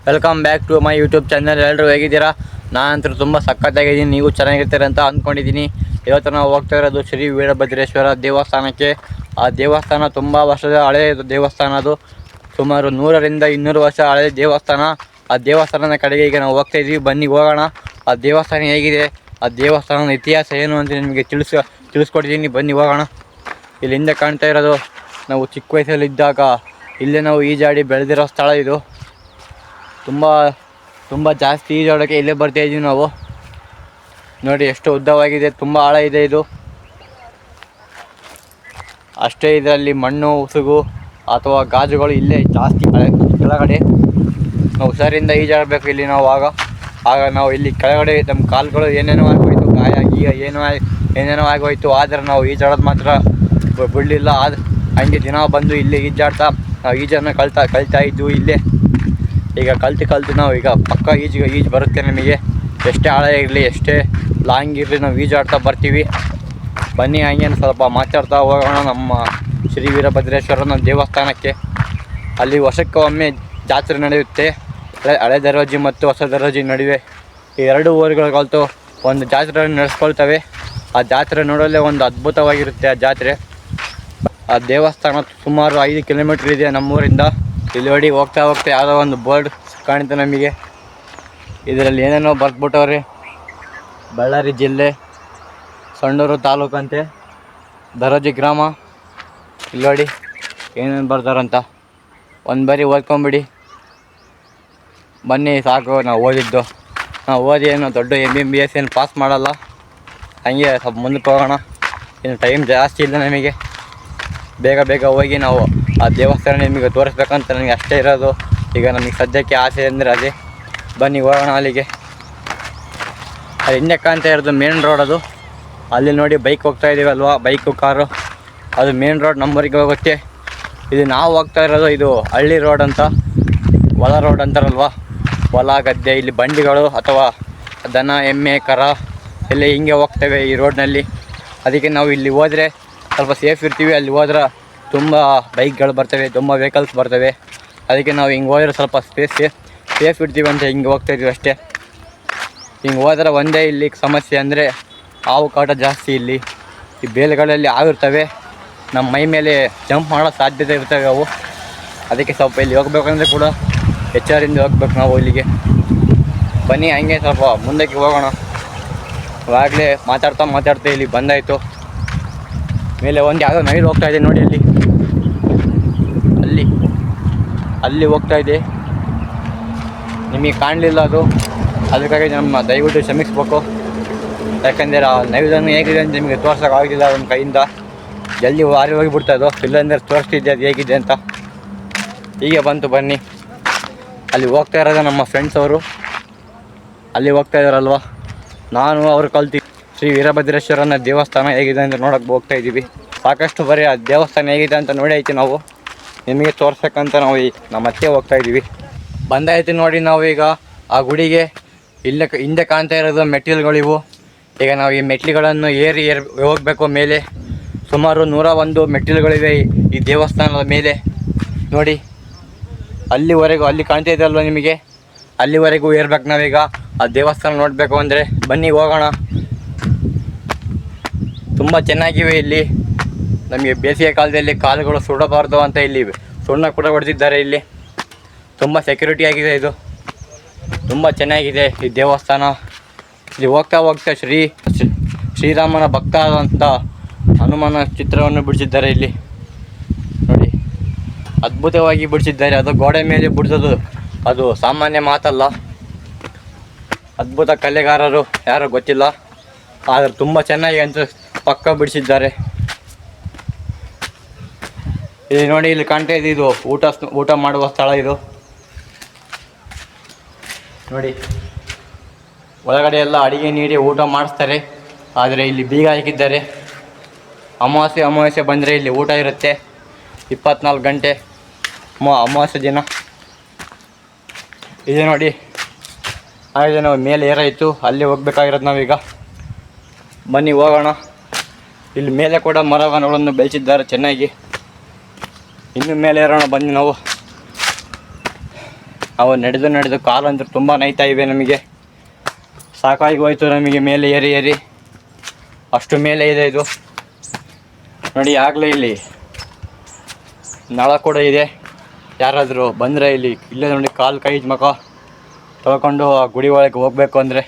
Welcome back to my YouTube channel. ಎಲ್ಲರೂ ಹೇಗಿದ್ದೀರಾ? ನಾನಂತೂ ತುಂಬ ಸಖತ್ತಾಗಿದ್ದೀನಿ, ನೀವು ಚೆನ್ನಾಗಿರ್ತೀರ ಅಂತ ಅಂದ್ಕೊಂಡಿದ್ದೀನಿ. ಇವತ್ತು ನಾವು ಹೋಗ್ತಾ ಇರೋದು ಶ್ರೀ ವೀರಭದ್ರೇಶ್ವರ ದೇವಸ್ಥಾನಕ್ಕೆ. ಆ ದೇವಸ್ಥಾನ ತುಂಬ ವರ್ಷದ ಹಳೆಯ ದೇವಸ್ಥಾನ. ಅದು ಸುಮಾರು 100ರಿಂದ 200 ವರ್ಷ ಹಳೆಯ ದೇವಸ್ಥಾನ. ಆ ದೇವಸ್ಥಾನದ ಕಡೆಗೆ ಈಗ ನಾವು ಹೋಗ್ತಾ ಇದ್ದೀವಿ. ಬನ್ನಿ ಹೋಗೋಣ. ಆ ದೇವಸ್ಥಾನ ಹೇಗಿದೆ, ಆ ದೇವಸ್ಥಾನದ ಇತಿಹಾಸ ಏನು ಅಂತ ನಿಮಗೆ ತಿಳಿಸ್ಕೊಡ್ತೀನಿ. ಬನ್ನಿ ಹೋಗೋಣ. ಇಲ್ಲಿ ಹಿಂದೆ ಕಾಣ್ತಾ ಇರೋದು ನಾವು ಚಿಕ್ಕ ವಯಸ್ಸಲ್ಲಿದ್ದಾಗ ಇಲ್ಲೇ ನಾವು ಈಜಾಡಿ ಬೆಳೆದಿರೋ ಸ್ಥಳ. ಇದು ತುಂಬ ಜಾಸ್ತಿ ಈಜಾಡೋಕ್ಕೆ ಇಲ್ಲೇ ಬರ್ತಾಯಿದ್ದೀವಿ ನಾವು. ನೋಡಿ ಎಷ್ಟು ಉದ್ದವಾಗಿದೆ, ತುಂಬ ಆಳ ಇದೆ ಇದು. ಅಷ್ಟೇ ಇದರಲ್ಲಿ ಮಣ್ಣು ಉಸುಗು ಅಥವಾ ಗಾಜುಗಳು ಇಲ್ಲೇ ಜಾಸ್ತಿ ಕೆಳಗಡೆ. ನಾವು ಹುಷಾರಿಂದ ಈಜಾಡಬೇಕು ಇಲ್ಲಿ ನಾವು. ಆಗ ನಾವು ಇಲ್ಲಿ ಕೆಳಗಡೆ ನಮ್ಮ ಕಾಲುಗಳು ಏನೇನೋ ಆಗೋಯ್ತು, ಗಾಯ ಗೀಯ ಏನೇನೋ ಆಗೋಯ್ತು. ಆದರೆ ನಾವು ಈಜಾಡೋದು ಮಾತ್ರ ಬಿಡಲಿಲ್ಲ. ಹಂಗೆ ದಿನ ಬಂದು ಇಲ್ಲಿ ಈಜಾಡ್ತಾ ನಾವು ಈಜನ್ನು ಕಲಿತಾ ಇದ್ವು ಇಲ್ಲೇ. ಈಗ ಕಲ್ತು ನಾವು ಈಗ ಪಕ್ಕ ಈಜು ಬರುತ್ತೆ ನಮಗೆ. ಎಷ್ಟೇ ಆಳ ಇರಲಿ, ಎಷ್ಟೇ ಲಾಂಗ್ ಇರಲಿ, ನಾವು ಈಜಾಡ್ತಾ ಬರ್ತೀವಿ. ಬನ್ನಿ ಹಂಗೇನು ಸ್ವಲ್ಪ ಮಾತಾಡ್ತಾ ಹೋಗೋಣ ನಮ್ಮ ಶ್ರೀ ವೀರಭದ್ರೇಶ್ವರನ ದೇವಸ್ಥಾನಕ್ಕೆ. ಅಲ್ಲಿ ವರ್ಷಕ್ಕೊಮ್ಮೆ ಜಾತ್ರೆ ನಡೆಯುತ್ತೆ. ಹಳೆ ದರ್ವಾಜಿ ಮತ್ತು ಹೊಸ ದರ್ವಾಜಿ ನಡುವೆ ಈ ಎರಡು ಊರುಗಳು ಕಲಿತು ಒಂದು ಜಾತ್ರೆಯನ್ನು ನಡೆಸ್ಕೊಳ್ತವೆ. ಆ ಜಾತ್ರೆ ನೋಡೋಲ್ಲೇ ಒಂದು ಅದ್ಭುತವಾಗಿರುತ್ತೆ ಆ ಜಾತ್ರೆ. ಆ ದೇವಸ್ಥಾನ ಸುಮಾರು 5 ಕಿಲೋಮೀಟ್ರ್ ಇದೆ ನಮ್ಮೂರಿಂದ. ಇಲ್ಲಿ ನೋಡಿ ಹೋಗ್ತಾ ಯಾವುದೋ ಒಂದು ಬೋರ್ಡ್ ಕಾಣುತ್ತೆ ನಮಗೆ. ಇದರಲ್ಲಿ ಏನೇನೋ ಬರ್ದ್ಬಿಟ್ಟವ್ರೆ. ಬಳ್ಳಾರಿ ಜಿಲ್ಲೆ, ಸಂಡೂರು ತಾಲೂಕಂತೆ, ದರೋಜಿ ಗ್ರಾಮ. ಇಲ್ಲಿ ನೋಡಿ ಏನೇನು ಬರ್ತಾರಂತ. ಒಂದು ಬಾರಿ ಓದ್ಕೊಂಬಿಡಿ. ಬನ್ನಿ ಸಾಕು, ನಾವು ಓದಿ ಏನು ದೊಡ್ಡ MBBS ಏನು ಪಾಸ್ ಮಾಡಲ್ಲ. ಹಾಗೆ ಸ್ವಲ್ಪ ಮುಂದಕ್ಕೆ ಹೋಗೋಣ. ಇನ್ನು ಟೈಮ್ ಜಾಸ್ತಿ ಇಲ್ಲ ನಮಗೆ. ಬೇಗ ಹೋಗಿ ನಾವು ಆ ದೇವಸ್ಥಾನ ನಿಮಗೆ ತೋರಿಸ್ಬೇಕಂತ ನನಗೆ ಅಷ್ಟೇ ಇರೋದು. ಈಗ ನಮಗೆ ಸದ್ಯಕ್ಕೆ ಆಸೆ ಅಂದರೆ ಅದೇ. ಬನ್ನಿ ಹೋಗೋಣ ಅಲ್ಲಿಗೆ. ಅದು ಹಿಂದೆ ಕಾಣ್ತಾ ಇರೋದು ಮೇನ್ ರೋಡ್. ಅದು ಅಲ್ಲಿ ನೋಡಿ ಬೈಕ್ ಹೋಗ್ತಾ ಇದ್ದೀವಲ್ವ, ಬೈಕು ಕಾರು, ಅದು ಮೇನ್ ರೋಡ್ ನಮ್ಮೂರಿಗೆ ಹೋಗುತ್ತೆ. ಇದು ನಾವು ಹೋಗ್ತಾ ಇರೋದು ಇದು ಹಳ್ಳಿ ರೋಡ್ ಅಂತ, ಹೊಲ ರೋಡ್ ಅಂತಾರಲ್ವ, ಹೊಲ ಗದ್ದೆ. ಇಲ್ಲಿ ಬಂಡಿಗಳು ಅಥವಾ ದನ ಎಮ್ಮೆ ಕರ ಎಲ್ಲ ಹಿಂಗೆ ಹೋಗ್ತವೆ ಈ ರೋಡ್ನಲ್ಲಿ. ಅದಕ್ಕೆ ನಾವು ಇಲ್ಲಿ ಹೋದರೆ ಸ್ವಲ್ಪ ಸೇಫ್ ಇರ್ತೀವಿ. ಅಲ್ಲಿ ಹೋದ್ರೆ ತುಂಬ ಬೈಕ್ಗಳು ಬರ್ತವೆ, ತುಂಬ ವೆಹಿಕಲ್ಸ್ ಬರ್ತವೆ. ಅದಕ್ಕೆ ನಾವು ಹಿಂಗೆ ಹೋದರೆ ಸ್ವಲ್ಪ ಸೇಫ್ ಇರ್ತೀವಿ ಅಂತ ಹಿಂಗೆ ಹೋಗ್ತಾಯಿದ್ವಿ ಅಷ್ಟೇ. ಹಿಂಗೆ ಹೋದ್ರೆ ಒಂದೇ ಇಲ್ಲಿ ಸಮಸ್ಯೆ ಅಂದರೆ ಹಾವು ಕಾಟ ಜಾಸ್ತಿ ಇಲ್ಲಿ. ಈ ಬೇಲೆಗಳಲ್ಲಿ ಹಾವಿರ್ತವೆ, ನಮ್ಮ ಮೈ ಮೇಲೆ ಜಂಪ್ ಮಾಡೋ ಸಾಧ್ಯತೆ ಇರ್ತವೆ ಅವು. ಅದಕ್ಕೆ ಸ್ವಲ್ಪ ಇಲ್ಲಿ ಹೋಗ್ಬೇಕಂದ್ರೆ ಕೂಡ ಎಚ್ಚರಿಂದ ಹೋಗ್ಬೇಕು ನಾವು ಇಲ್ಲಿಗೆ. ಬನ್ನಿ ಹಂಗೆ ಸ್ವಲ್ಪ ಮುಂದಕ್ಕೆ ಹೋಗೋಣ. ಆಗಲೇ ಮಾತಾಡ್ತಾ ಇಲ್ಲಿ ಬಂದಾಯಿತು. ಮೇಲೆ ಒಂದು ಯಾವುದೋ ನೈರು ಹೋಗ್ತಾ ಇದೆ ನೋಡಿ, ಅಲ್ಲಿ ಹೋಗ್ತಾ ಇದೆ. ನಿಮಗೆ ಕಾಣಲಿಲ್ಲ ಅದು, ಅದಕ್ಕಾಗಿ ನಮ್ಮ ದಯವಿಟ್ಟು ಕ್ಷಮಿಸ್ಬೇಕು. ಯಾಕಂದರೆ ಆ ನೈವೇದ್ಯ ಹೇಗಿದೆ ಅಂತ ನಿಮಗೆ ತೋರ್ಸೋಕ್ಕಾಗಲಿಲ್ಲ ನಮ್ಮ ಕೈಯಿಂದ. ಜಲ್ದಿ ಹಾರಿ ಹೋಗಿಬಿಡ್ತಾ ಅದು, ಇಲ್ಲಾಂದರೆ ತೋರಿಸ್ತಿದ್ದೆ ಅದು ಹೇಗಿದೆ ಅಂತ. ಹೀಗೆ ಬಂತು. ಬನ್ನಿ, ಅಲ್ಲಿ ಹೋಗ್ತಾ ಇರೋದು ನಮ್ಮ ಫ್ರೆಂಡ್ಸ್ ಅವರು. ಅಲ್ಲಿ ಹೋಗ್ತಾ ಇದ್ದಾರಲ್ವ, ನಾನು ಅವರು ಕಲ್ತು ಶ್ರೀ ವೀರಭದ್ರೇಶ್ವರನ ದೇವಸ್ಥಾನ ಹೇಗಿದೆ ಅಂತ ನೋಡೋಕ್ಕೆ ಹೋಗ್ತಾ ಇದ್ದೀವಿ. ಸಾಕಷ್ಟು ಬರೀ ಆ ದೇವಸ್ಥಾನ ಹೇಗಿದೆ ಅಂತ ನೋಡಿ ಐತಿ. ನಾವು ನಿಮಗೆ ತೋರ್ಸಕ್ಕಂತ ನಾವು ನಮ್ಮ ಅತ್ತೆ ಹೋಗ್ತಾ ಇದ್ದೀವಿ. ಬಂದಾಯ್ತು ನೋಡಿ. ನಾವು ಈಗ ಆ ಗುಡಿಗೆ ಹಿಂದೆ ಕಾಣ್ತಾ ಇರೋದು ಮೆಟ್ಟಿಲುಗಳಿವು. ಈಗ ನಾವು ಈ ಮೆಟ್ಟಿಲುಗಳನ್ನು ಏರಿ ಹೋಗಬೇಕು ಮೇಲೆ. ಸುಮಾರು 101 ಮೆಟ್ಟಿಲುಗಳಿವೆ ಈ ದೇವಸ್ಥಾನದ ಮೇಲೆ ನೋಡಿ. ಅಲ್ಲಿವರೆಗೂ, ಅಲ್ಲಿ ಕಾಣ್ತಾ ಇದೆಯಲ್ವ ನಿಮಗೆ, ಅಲ್ಲಿವರೆಗೂ ಏರ್ಬೇಕು ನಾವೀಗ ಆ ದೇವಸ್ಥಾನ ನೋಡಬೇಕು ಅಂದರೆ. ಬನ್ನಿ ಹೋಗೋಣ. ತುಂಬ ಚೆನ್ನಾಗಿವೆ ಇಲ್ಲಿ. ನಮಗೆ ಬೇಸಿಗೆ ಕಾಲದಲ್ಲಿ ಕಾಲುಗಳು ಸುಡಬಾರ್ದು ಅಂತ ಇಲ್ಲಿ ಸುಣ್ಣ ಕೂಡ ಹೊಡೆದಿದ್ದಾರೆ. ಇಲ್ಲಿ ತುಂಬ ಸೆಕ್ಯೂರಿಟಿ ಆಗಿದೆ. ಇದು ತುಂಬ ಚೆನ್ನಾಗಿದೆ ಈ ದೇವಸ್ಥಾನ. ಇಲ್ಲಿ ಹೋಗ್ತಾ ಶ್ರೀರಾಮನ ಭಕ್ತ ಆದಂಥ ಹನುಮನ ಚಿತ್ರವನ್ನು ಬಿಡಿಸಿದ್ದಾರೆ ಇಲ್ಲಿ ನೋಡಿ. ಅದ್ಭುತವಾಗಿ ಬಿಡಿಸಿದ್ದಾರೆ. ಅದು ಗೋಡೆ ಮೇಲೆ ಬಿಡಿಸೋದು ಅದು ಸಾಮಾನ್ಯ ಮಾತಲ್ಲ. ಅದ್ಭುತ ಕಲೆಗಾರರು ಯಾರೋ ಗೊತ್ತಿಲ್ಲ, ಆದರೆ ತುಂಬ ಚೆನ್ನಾಗಿ ಅಂತ ಪಕ್ಕ ಬಿಡಿಸಿದ್ದಾರೆ. ಇಲ್ಲಿ ನೋಡಿ, ಇಲ್ಲಿ ಕಾಣ್ತಾ ಇದೆ, ಇದು ಊಟ ಮಾಡುವ ಸ್ಥಳ. ಇದು ನೋಡಿ, ಒಳಗಡೆ ಎಲ್ಲ ಅಡಿಗೆ ನೀಡಿ ಊಟ ಮಾಡಿಸ್ತಾರೆ. ಆದರೆ ಇಲ್ಲಿ ಬೀಗ ಹಾಕಿದ್ದಾರೆ. ಅಮಾವಾಸ್ಯೆ ಬಂದರೆ ಇಲ್ಲಿ ಊಟ ಇರುತ್ತೆ 24 ಗಂಟೆ ಅಮಾವಾಸ್ಯೆ ದಿನ. ಇದೆ ನೋಡಿ, ಹಾಗೆ ನಾವು ಮೇಲೆ ಏರಾಯಿತು, ಅಲ್ಲಿ ಹೋಗ್ಬೇಕಾಗಿರೋದು ನಾವೀಗ. ಬನ್ನಿ ಹೋಗೋಣ. ಇಲ್ಲಿ ಮೇಲೆ ಕೂಡ ಮರಗಳನ್ನು ಬೆಳೆಸಿದ್ದಾರೆ ಚೆನ್ನಾಗಿ. ಇನ್ನು ಮೇಲೆ ಏರೋಣ ಬನ್ನಿ ನಾವು. ನಾವು ನಡೆದು ಕಾಲಂತೂ ತುಂಬ ನೈತಾ ಇವೆ. ನಮಗೆ ಸಾಕಾಗಿ ಹೋಯ್ತು ನಮಗೆ ಮೇಲೆ ಏರಿ ಅಷ್ಟು ಮೇಲೆ ಇದೆ ಇದು ನೋಡಿ. ಆಗಲೇ ಇಲ್ಲಿ ನಳ ಕೂಡ ಇದೆ. ಯಾರಾದರೂ ಬಂದರೆ ಇಲ್ಲೇ ನೋಡಿ ಕಾಲು ಕೈ ಮಖ ತೊಳ್ಕೊಂಡು ಆ ಗುಡಿ ಒಳಗೆ ಹೋಗಬೇಕು ಅಂದರೆ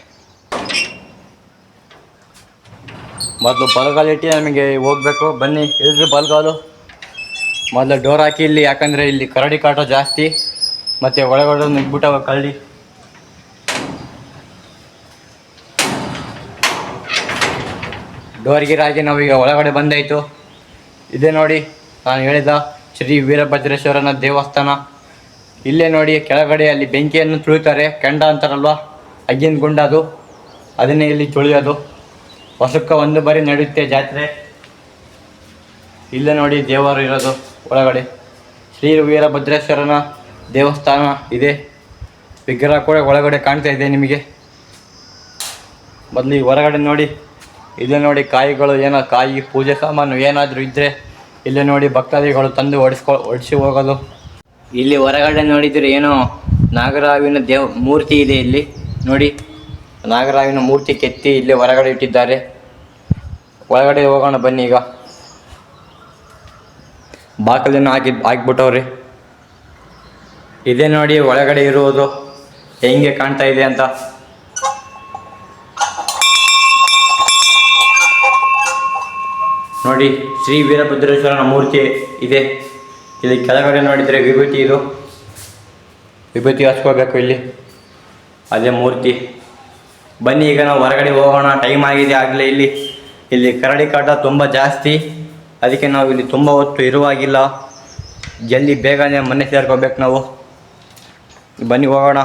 ಮೊದಲು ಬಲಗಾಲಿಟ್ಟು ನಮಗೆ ಹೋಗಬೇಕು. ಬನ್ನಿ ಇಳಿದ್ರಿ ಬಲಗಾಲು. ಮೊದಲು ಡೋರ್ ಹಾಕಿ ಇಲ್ಲಿ, ಯಾಕಂದರೆ ಇಲ್ಲಿ ಕರಡಿ ಕಾಟ ಜಾಸ್ತಿ ಮತ್ತು ಒಳಗಡೆ ನುಗ್ಬಿಟ್ಟವ ಕರಡಿ. ಡೋರ್ ಗೀರ್ ಹಾಕಿ ನಾವೀಗ ಒಳಗಡೆ ಬಂದಾಯಿತು. ಇದೇ ನೋಡಿ ನಾನು ಹೇಳಿದ ಶ್ರೀ ವೀರಭದ್ರೇಶ್ವರನ ದೇವಸ್ಥಾನ. ಇಲ್ಲೇ ನೋಡಿ ಕೆಳಗಡೆ ಅಲ್ಲಿ ಬೆಂಕಿಯನ್ನು ತುಳಿತಾರೆ, ಕೆಂಡ ಅಂತಾರಲ್ವ, ಅಗ್ಗಿನ ಗುಂಡ ಅದು, ಅದನ್ನೇ ಇಲ್ಲಿ ತುಳಿಯೋದು. ವರ್ಷಕ್ಕೆ ಒಂದು ಬಾರಿ ನಡೆಯುತ್ತೆ ಜಾತ್ರೆ. ಇಲ್ಲೇ ನೋಡಿ ದೇವರು ಇರೋದು ಒಳಗಡೆ. ಶ್ರೀ ವೀರಭದ್ರೇಶ್ವರನ ದೇವಸ್ಥಾನ ಇದೆ. ವಿಗ್ರಹ ಕೂಡ ಒಳಗಡೆ ಕಾಣ್ತಾ ಇದೆ ನಿಮಗೆ. ಮೊದಲು ಈ ಹೊರಗಡೆ ನೋಡಿ, ಇಲ್ಲೇ ನೋಡಿ ಕಾಯಿಗಳು, ಏನೋ ಕಾಯಿ ಪೂಜೆ ಸಾಮಾನು ಏನಾದರೂ ಇದ್ದರೆ ಇಲ್ಲೇ ನೋಡಿ ಭಕ್ತಾದಿಗಳು ತಂದು ಹೊಡಿಸಿ ಹೋಗೋದು. ಇಲ್ಲಿ ಹೊರಗಡೆ ನೋಡಿದರೆ ಏನೋ ನಾಗರಾವಿನ ಮೂರ್ತಿ ಇದೆ. ಇಲ್ಲಿ ನೋಡಿ ನಾಗರಾವಿನ ಮೂರ್ತಿ ಕೆತ್ತಿ ಇಲ್ಲೇ ಹೊರಗಡೆ ಇಟ್ಟಿದ್ದಾರೆ. ಒಳಗಡೆ ಹೋಗೋಣ ಬನ್ನಿ. ಈಗ ಬಾಕಲನ್ನು ಹಾಕಿಬಿಟ್ಟವ್ರಿ. ಇದೇ ನೋಡಿ ಒಳಗಡೆ ಇರುವುದು ಹೆಂಗೆ ಕಾಣ್ತಾ ಇದೆ ಅಂತ. ನೋಡಿ ಶ್ರೀ ವೀರಭದ್ರೇಶ್ವರನ ಮೂರ್ತಿ ಇದೆ. ಇಲ್ಲಿ ಕೆಳಗಡೆ ನೋಡಿದರೆ ವಿಭೂತಿ, ಇದು ವಿಭೂತಿ ಹಚ್ಕೋಬೇಕು ಇಲ್ಲಿ, ಅದೇ ಮೂರ್ತಿ. ಬನ್ನಿ ಈಗ ನಾವು ಹೊರಗಡೆ ಹೋಗೋಣ, ಟೈಮ್ ಆಗಿದೆ ಆಗಲೇ. ಇಲ್ಲಿ ಕರಡಿ ಕಾಟ ತುಂಬ ಜಾಸ್ತಿ, ಅದಕ್ಕೆ ನಾವು ಇಲ್ಲಿ ತುಂಬ ಹೊತ್ತು ಇರುವಾಗಿಲ್ಲ. ಜಲ್ದಿ ಬೇಗನೆ ಮನೆ ಸೇರ್ಕೋಬೇಕು ನಾವು. ಬನ್ನಿ ಹೋಗೋಣ.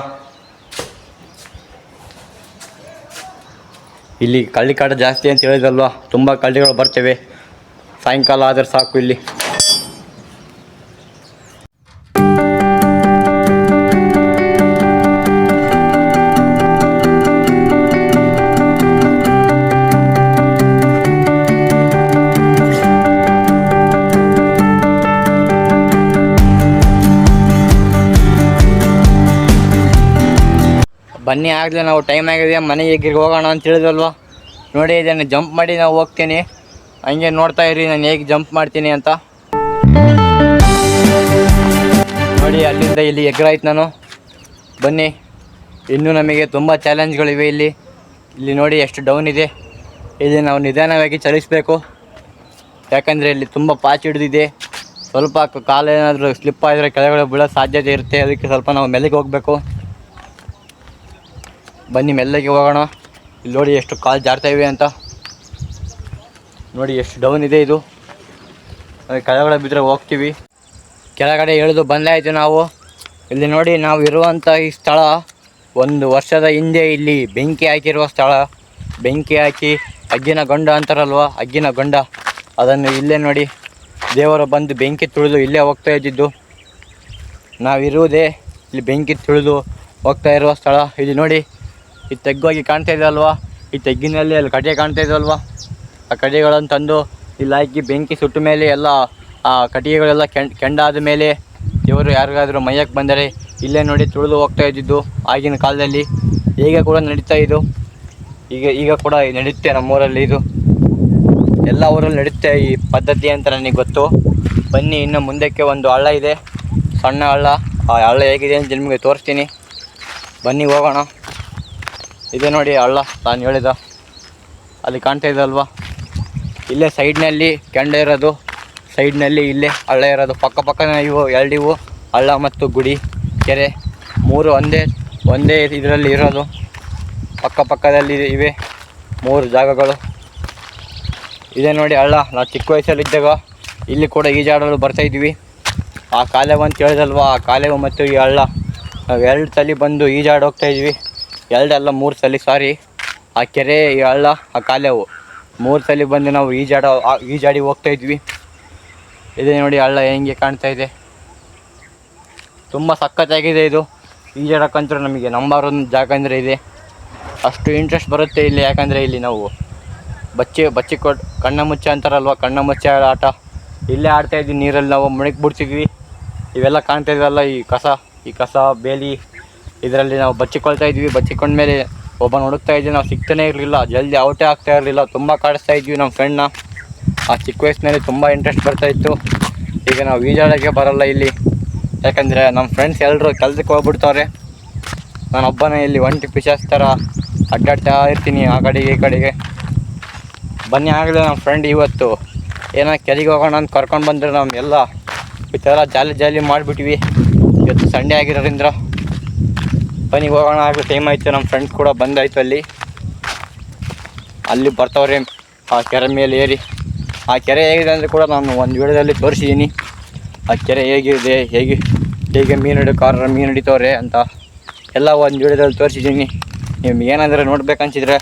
ಇಲ್ಲಿ ಕಳ್ಳಿ ಕಾಟ ಜಾಸ್ತಿ ಅಂತ ಹೇಳಿದಲ್ವ, ತುಂಬ ಕಳ್ಳಿಗಳು ಬರ್ತವೆ. ಸಾಯಂಕಾಲ ಆದರೆ ಸಾಕು ಇಲ್ಲಿ. ಬನ್ನಿ ಆಗಲೇ ನಾವು ಟೈಮ್ ಆಗಿದೆ, ಮನೆಗೆ ಹೇಗೆ ಹೋಗೋಣ ಅಂತ ಹೇಳಿದಲ್ವ. ನೋಡಿ ಇದನ್ನು ಜಂಪ್ ಮಾಡಿ ನಾವು ಹೋಗ್ತೀನಿ. ಹಂಗೆ ನೋಡ್ತಾ ಇರಿ ನಾನು ಹೇಗೆ ಜಂಪ್ ಮಾಡ್ತೀನಿ ಅಂತ. ನೋಡಿ ಅಲ್ಲಿಂದ ಇಲ್ಲಿ ಎಗ್ರಾಯ್ತು ನಾನು. ಬನ್ನಿ, ಇನ್ನೂ ನಮಗೆ ತುಂಬ ಚಾಲೆಂಜ್ಗಳಿವೆ ಇಲ್ಲಿ ನೋಡಿ ಎಷ್ಟು ಡೌನ್ ಇದೆ. ಇಲ್ಲಿ ನಾವು ನಿಧಾನವಾಗಿ ಚಲಿಸಬೇಕು, ಯಾಕಂದರೆ ಇಲ್ಲಿ ತುಂಬ ಪಾಚಿ ಹಿಡಿದಿದೆ. ಸ್ವಲ್ಪ ಕಾಲೇನಾದರೂ ಸ್ಲಿಪ್ ಆದರೆ ಕೆಳಗಡೆ ಬೀಳೋ ಸಾಧ್ಯತೆ ಇರುತ್ತೆ. ಅದಕ್ಕೆ ಸ್ವಲ್ಪ ನಾವು ಮೆಲ್ಲಗೆ ಹೋಗಬೇಕು. ಬನ್ನಿ ಮೆಲ್ಲಗೆ ಹೋಗೋಣ. ಇಲ್ಲಿ ನೋಡಿ ಎಷ್ಟು ಕಾಲು ಜಾರ್ತಾ ಇವೆ ಅಂತ. ನೋಡಿ ಎಷ್ಟು ಡೌನ್ ಇದೆ ಇದು. ಕೆಳಗಡೆ ಬಿದ್ದರೆ ಹೋಗ್ತೀವಿ. ಕೆಳಗಡೆ ಇಳಿದು ಬಂದಾಯಿತು ನಾವು. ಇಲ್ಲಿ ನೋಡಿ ನಾವು ಇರುವಂಥ ಈ ಸ್ಥಳ 1 ವರ್ಷದ ಹಿಂದೆ ಇಲ್ಲಿ ಬೆಂಕಿ ಹಾಕಿರುವ ಸ್ಥಳ. ಬೆಂಕಿ ಹಾಕಿ ಅಗ್ಗಿನ ಗಂಡ ಅಂತಾರಲ್ವ, ಅಗ್ಗಿನ ಗಂಡ, ಅದನ್ನು ಇಲ್ಲೇ ನೋಡಿ ದೇವರು ಬಂದು ಬೆಂಕಿ ತುಳಿದು ಇಲ್ಲೇ ಹೋಗ್ತಾ ಇದ್ದಿದ್ದು. ನಾವಿರುವುದೇ ಇಲ್ಲಿ ಬೆಂಕಿ ತುಳಿದು ಹೋಗ್ತಾ ಇರುವ ಸ್ಥಳ. ಇಲ್ಲಿ ನೋಡಿ ಈ ತೆಗ್ಗೋಗಿ ಕಾಣ್ತಾ ಇದೆ ಅಲ್ವಾ, ಈ ತೆಗ್ಗಿನಲ್ಲಿ ಅಲ್ಲಿ ಕಡೆ ಕಾಣ್ತಾ ಇದಲ್ವ, ಆ ಕಡೆಗಳನ್ನು ತಂದು ಇಲ್ಲಿ ಹಾಕಿ ಬೆಂಕಿ ಸುಟ್ಟ ಮೇಲೆ ಎಲ್ಲ ಆ ಕಟ್ಟಿಗೆಗಳೆಲ್ಲ ಕೆಂಡಾದ ಮೇಲೆ ದೇವರು ಯಾರಿಗಾದರೂ ಮೈಯಕ್ಕೆ ಬಂದರೆ ಇಲ್ಲೇ ನೋಡಿ ತುಳಿದು ಹೋಗ್ತಾ ಇದ್ದಿದ್ದು ಆಗಿನ ಕಾಲದಲ್ಲಿ. ಈಗ ಕೂಡ ನಡೀತಾ ಇದು, ಈಗ ಕೂಡ ನಡೆಯುತ್ತೆ ನಮ್ಮೂರಲ್ಲಿ. ಇದು ಎಲ್ಲ ಊರಲ್ಲಿ ನಡೆಯುತ್ತೆ ಈ ಪದ್ಧತಿ ಅಂತ ನನಗೆ ಗೊತ್ತು. ಬನ್ನಿ ಇನ್ನು ಮುಂದಕ್ಕೆ ಒಂದು ಹಳ್ಳ ಇದೆ, ಸಣ್ಣ ಹಳ್ಳ. ಆ ಹಳ್ಳ ಹೇಗಿದೆ ಅಂತ ನಿಮಗೆ ತೋರಿಸ್ತೀನಿ. ಬನ್ನಿ ಹೋಗೋಣ. ಇದೆ ನೋಡಿ ಹಳ್ಳ ನಾನು ಹೇಳಿದ, ಅಲ್ಲಿ ಕಾಣ್ತಾ ಇದಲ್ವಾ, ಇಲ್ಲೇ ಸೈಡ್ನಲ್ಲಿ ಕೆಂಡ ಇರೋದು, ಸೈಡ್ನಲ್ಲಿ ಇಲ್ಲೇ ಹಳ್ಳ ಇರೋದು. ಪಕ್ಕನೇ ಇವು ಎರಡಿವು, ಹಳ್ಳ ಮತ್ತು ಗುಡಿ ಕೆರೆ 3 ಒಂದೇ ಇದರಲ್ಲಿ ಇರೋದು. ಪಕ್ಕದಲ್ಲಿ ಇವೆ 3 ಜಾಗಗಳು. ಇದೇ ನೋಡಿ ಹಳ್ಳ. ನಾವು ಚಿಕ್ಕ ವಯಸ್ಸಲ್ಲಿದ್ದಾಗ ಇಲ್ಲಿ ಕೂಡ ಈಜಾಡಲು ಬರ್ತಾಯಿದ್ವಿ. ಆ ಕಾಲೇವು ಅಂತ ಹೇಳಿದಲ್ವ, ಆ ಕಾಲೇವು ಮತ್ತು ಈ ಹಳ್ಳ ನಾವು 2 ಸಲ ಬಂದು ಈಜಾಡಿ ಹೋಗ್ತಾಯಿದ್ವಿ. 2 ಅಲ್ಲ 3 ಸಲ, ಸಾರಿ. ಆ ಕೆರೆ, ಈ ಹಳ್ಳ, ಆ ಕಾಲೇವು 3 ಸಲ ಬಂದು ನಾವು ಈಜಾಡಿ ಹೋಗ್ತಾಯಿದ್ವಿ. ಇದೇ ನೋಡಿ ಹಳ್ಳ ಹೆಂಗೆ ಕಾಣ್ತಾ ಇದೆ. ತುಂಬ ಸಖತ್ತಾಗಿದೆ ಇದು. ಈಜಾಡಕ್ಕಂತೂ ನಮಗೆ ನಂಬರ್ 1 ಜಾಗ ಅಂದರೆ ಇದೆ. ಅಷ್ಟು ಇಂಟ್ರೆಸ್ಟ್ ಬರುತ್ತೆ ಇಲ್ಲಿ, ಯಾಕಂದರೆ ಇಲ್ಲಿ ನಾವು ಬಚ್ಚಿ ಕಣ್ಣ ಮುಚ್ಚ ಅಂತಾರಲ್ವ, ಕಣ್ಣ ಮುಚ್ಚ ಆಟ ಇಲ್ಲೇ ಆಡ್ತಾಯಿದ್ವಿ. ನೀರಲ್ಲಿ ನಾವು ಮುಳುಗಿ ಬಿಡ್ತಿದ್ವಿ. ಇವೆಲ್ಲ ಕಾಣ್ತಾ ಇದ್ವಲ್ಲ, ಈ ಕಸ ಬೇಲಿ ಇದರಲ್ಲಿ ನಾವು ಬಚ್ಚಿಕೊಳ್ತಾ ಇದ್ವಿ. ಬಚ್ಚಿಕೊಂಡ್ಮೇಲೆ ಒಬ್ಬನ ಹುಡುಕ್ತಾ ಇದ್ವಿ, ನಾವು ಸಿಗ್ತಾನೆ ಇರಲಿಲ್ಲ, ಜಲ್ದಿ ಔಟೇ ಆಗ್ತಾ ಇರಲಿಲ್ಲ. ತುಂಬ ಕಾಡಿಸ್ತಾ ಇದ್ವಿ ನಮ್ಮ ಫ್ರೆಂಡ್ನ. ಆ ಚಿಕ್ಕ ವಯಸ್ಸಿನಲ್ಲಿ ತುಂಬ ಇಂಟ್ರೆಸ್ಟ್ ಬರ್ತಾಯಿತ್ತು. ಈಗ ನಾವು ಈಜಾಡೋಕ್ಕೆ ಬರೋಲ್ಲ ಇಲ್ಲಿ, ಯಾಕಂದರೆ ನಮ್ಮ ಫ್ರೆಂಡ್ಸ್ ಎಲ್ಲರೂ ಕೆಲ್ಸಕ್ಕೆ ಹೋಗ್ಬಿಡ್ತವ್ರೆ. ನಾನೊಬ್ಬನೇ ಇಲ್ಲಿ ಒಂಟಿ ಪಿಶಾಚ್ ಥರ ಅಡ್ಡಾಡ್ತಾ ಇರ್ತೀನಿ ಆ ಕಡೆಗೆ ಈ ಕಡೆಗೆ. ಬನ್ನಿ ಆಗಲೇ ನಮ್ಮ ಫ್ರೆಂಡ್ ಇವತ್ತು ಏನೋ ಕೆರೆಗೆ ಹೋಗೋಣ ಅಂತ ಕರ್ಕೊಂಡು ಬಂದರೆ ನಮಗೆಲ್ಲ ಈ ಥರ ಜಾಲಿ ಮಾಡಿಬಿಟ್ವಿ. ಇವತ್ತು ಸಂಡೇ ಆಗಿರೋದ್ರಿಂದ ಬನ್ನಿ ಹೋಗೋಣ ಆಗಲೇ ಟೈಮ್ ಆಯಿತು. ನಮ್ಮ ಫ್ರೆಂಡ್ಸ್ ಕೂಡ ಬಂದಾಯಿತು. ಅಲ್ಲಿ ಬರ್ತಾವ್ರೆ ಆ ಕೆರೆ ಮೇಲೆ ಏರಿ. ಆ ಕೆರೆ ಹೇಗಿದೆ ಅಂದರೆ ಕೂಡ ನಾನು ಒಂದು ವಿಡಿಯೋದಲ್ಲಿ ತೋರಿಸಿದ್ದೀನಿ. ಆ ಕೆರೆ ಹೇಗಿದೆ, ಹೇಗೆ ಮೀನು ಹಿಡಿತವ್ರೆ ಅಂತ ಎಲ್ಲ ಒಂದು ವಿಡಿಯೋದಲ್ಲಿ ತೋರಿಸಿದ್ದೀನಿ. ನಿಮ್ಗೆ ಏನಾದರೂ ನೋಡ್ಬೇಕಂತಿದ್ರೆ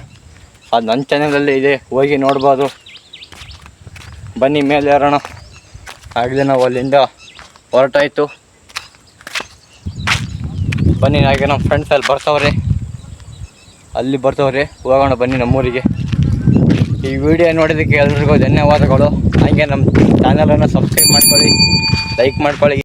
ಅದು ನನ್ನ ಚಾನಲಲ್ಲಿ ಇದೆ, ಹೋಗಿ ನೋಡ್ಬೋದು. ಬನ್ನಿ ಮೇಲೆ ಏರೋಣ. ಆಗಲೇ ನಾವು ಅಲ್ಲಿಂದ ಹೊರಟಾಯಿತು. ಬನ್ನಿ ಹಾಗೆ ನಮ್ಮ ಫ್ರೆಂಡ್ಸ್ ಅಲ್ಲಿ ಬರ್ತಾವ್ರೆ ಹೋಗೋಣ ಬನ್ನಿ ನಮ್ಮೂರಿಗೆ. ಈ ವಿಡಿಯೋ ನೋಡೋದಕ್ಕೆ ಎಲ್ರಿಗೂ ಧನ್ಯವಾದಗಳು. ಹಾಗೆ ನಮ್ಮ ಚಾನಲನ್ನು ಸಬ್ಸ್ಕ್ರೈಬ್ ಮಾಡ್ಕೊಳ್ಳಿ, ಲೈಕ್ ಮಾಡ್ಕೊಳ್ಳಿ.